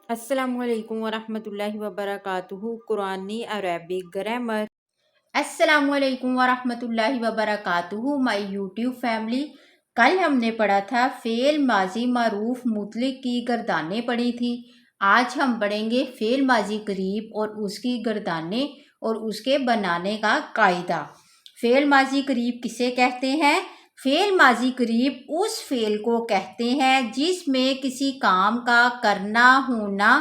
السلام علیکم ورحمۃ اللہ وبرکاتہ قرآنی عربک گرامر۔ السلام علیکم ورحمۃ اللہ وبرکاتہ مائی یوٹیوب فیملی۔ کل ہم نے پڑھا تھا فعل ماضی معروف مطلق کی گردانیں پڑھی تھی۔ آج ہم پڑھیں گے فعل ماضی قریب اور اس کی گردانیں اور اس کے بنانے کا قاعدہ۔ فعل ماضی قریب کسے کہتے ہیں؟ فعل ماضی قریب اس فعل کو کہتے ہیں جس میں کسی کام کا کرنا، ہونا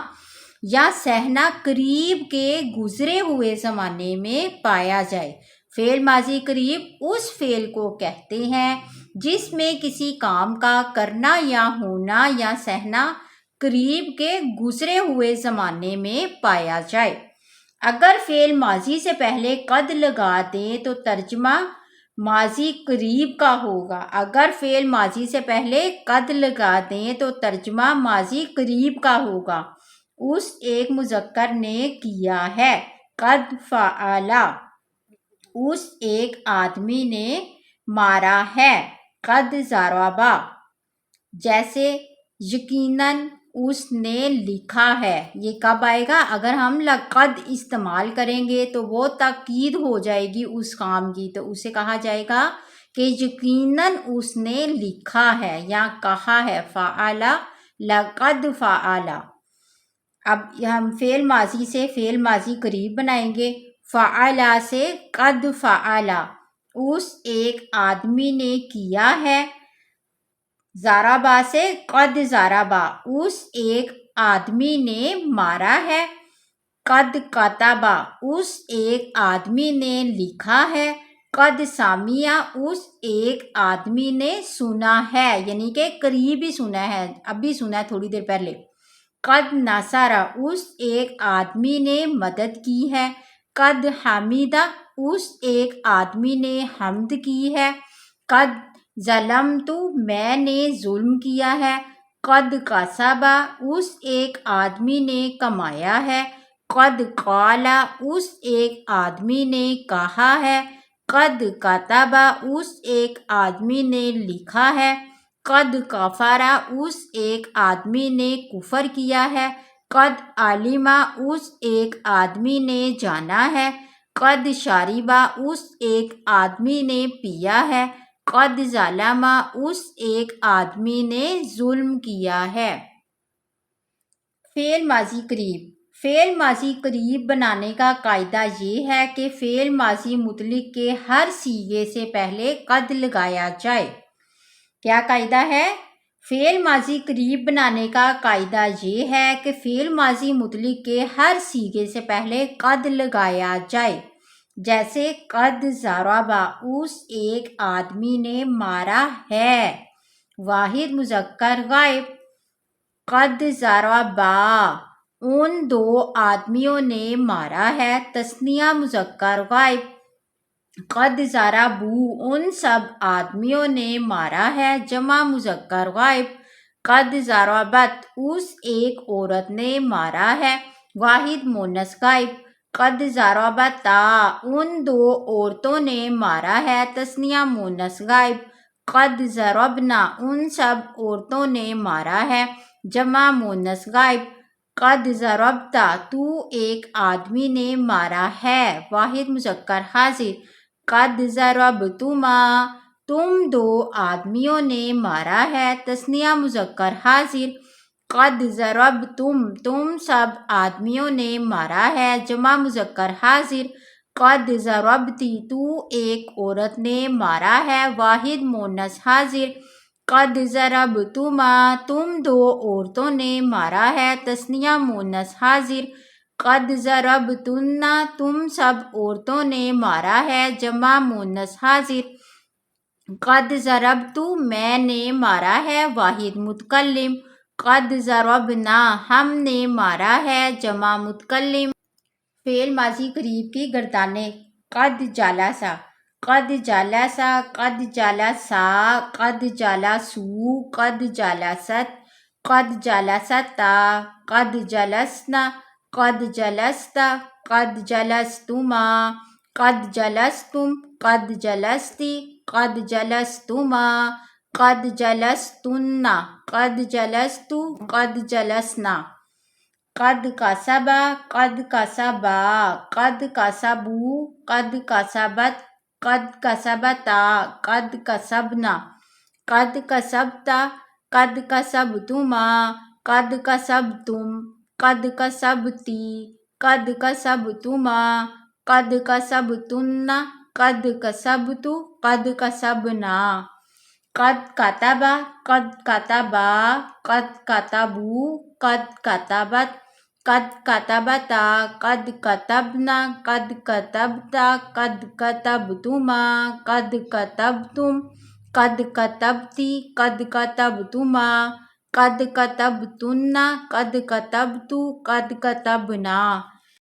یا سہنا قریب کے گزرے ہوئے زمانے میں پایا جائے۔ فعل ماضی قریب اس فعل کو کہتے ہیں جس میں کسی کام کا کرنا یا ہونا یا سہنا قریب کے گزرے ہوئے زمانے میں پایا جائے۔ اگر فعل ماضی سے پہلے قد لگا دیں تو ترجمہ ماضی قریب کا ہوگا۔ اگر فعل ماضی سے پہلے قد لگا دیں تو ترجمہ ماضی قریب کا ہوگا۔ اس ایک مذکر نے کیا ہے، قد فعل۔ اس ایک آدمی نے مارا ہے، قد ضرب۔ جیسے یقیناً اس نے لکھا ہے، یہ کب آئے گا؟ اگر ہم قد استعمال کریں گے تو وہ تاکید ہو جائے گی اس کام کی، تو اسے کہا جائے گا کہ یقیناً اس نے لکھا ہے یا کہا ہے، فعل لقد فعل۔ اب ہم فعل ماضی سے فعل ماضی قریب بنائیں گے۔ فعل سے قد فعل، اس ایک آدمی نے کیا ہے۔ ضرب سے قد ضرب، اس ایک آدمی نے مارا ہے۔ قد کتب، اس ایک آدمی نے لکھا ہے۔ قد سمع، اس ایک آدمی نے سنا ہے، یعنی کہ قریب ہی سنا ہے، ابھی سنا ہے تھوڑی دیر پہلے۔ قد نصر، اس ایک آدمی نے مدد کی ہے۔ قد حمد، اس ایک آدمی نے حمد کی ہے۔ قد ظلمت، میں نے ظلم کیا ہے۔ قد کسب، اس ایک آدمی نے کمایا ہے۔ قد قال، اس ایک آدمی نے کہا ہے۔ قد کتب، اس ایک آدمی نے لکھا ہے۔ قد کفر، اس ایک آدمی نے کفر کیا ہے۔ قد علم، اس ایک آدمی نے جانا ہے۔ قد شرب، اس ایک آدمی نے پیا ہے۔ قد ظلم، اس ایک آدمی نے ظلم کیا ہے۔ فعل ماضی قریب۔ فعل ماضی قریب بنانے کا قاعدہ یہ ہے کہ فعل ماضی مطلق کے ہر صیغے سے پہلے قد لگایا جائے۔ کیا قاعدہ ہے؟ فعل ماضی قریب بنانے کا قاعدہ یہ ہے کہ فعل ماضی مطلق کے ہر صیغے سے پہلے قد لگایا جائے۔ جیسے قد ضرب، اس ایک آدمی نے مارا ہے، واحد مذکر غائب۔ قد ضربا، ان دو آدمیوں نے مارا ہے، تثنیہ مذکر غائب۔ قد ضربوا، ان سب آدمیوں نے مارا ہے، جمع مذکر غائب۔ قد ضربت، اس ایک عورت نے مارا ہے، واحد مؤنث غائب۔ قد ضربتا، ان دو عورتوں نے مارا ہے، تثنیہ مؤنث غائب۔ قد ضربنا، ان سب عورتوں نے مارا ہے، جمع مؤنث غائب۔ قد ضربتا، تو ایک آدمی نے مارا ہے، واحد مذکر حاضر۔ قد ضربتما، تم دو آدمیوں نے مارا ہے، تثنیہ مذکر حاضر۔ قد ضربتم، تم سب آدمیوں نے مارا ہے، جمع مذکر حاضر۔ قد ضربتی، تو ایک عورت نے مارا ہے، واحد مؤنث حاضر۔ قد ضربتما، تم دو عورتوں نے مارا ہے، تثنیہ مؤنث حاضر۔ قد ضربتن، تم سب عورتوں نے مارا ہے، جمع مؤنث حاضر۔ قد ضربت، میں نے مارا ہے، واحد متکلم۔ قد ضربنا، ہم نے مارا ہے، جمع متکلم۔ فعل ماضی قریب کی گردانیں۔ قد جلس، قد جلس، قد جلسا، قد جلسوا، قد جلست، قد جلستا، قد جلسنا، قد جلست، قد جلستما، قد جلستم، قد جلستی، قد جلستما، قد جلستن، قد جلست، قد جلسنا۔ قد کسبا، قد کسبا، قد کسبو، قد کسبت، قد کسبتا، قد کسبنا، قد کسبتا، قد کسبتما، قد کسبتم، قد کسبتی، قد کسبتما، قد کسبتن، قد کسبت، قد کسبنا، قد کتبا، قد کتبا، قد کتبو، قد کتبت، قد کتبتا، قد کتبنا، قد کتبتا، قد کتبتما، قد کتبتم، قد کتبتی، قد کتبتما، قد کتبتن، قد کتبت، قد کتبنا،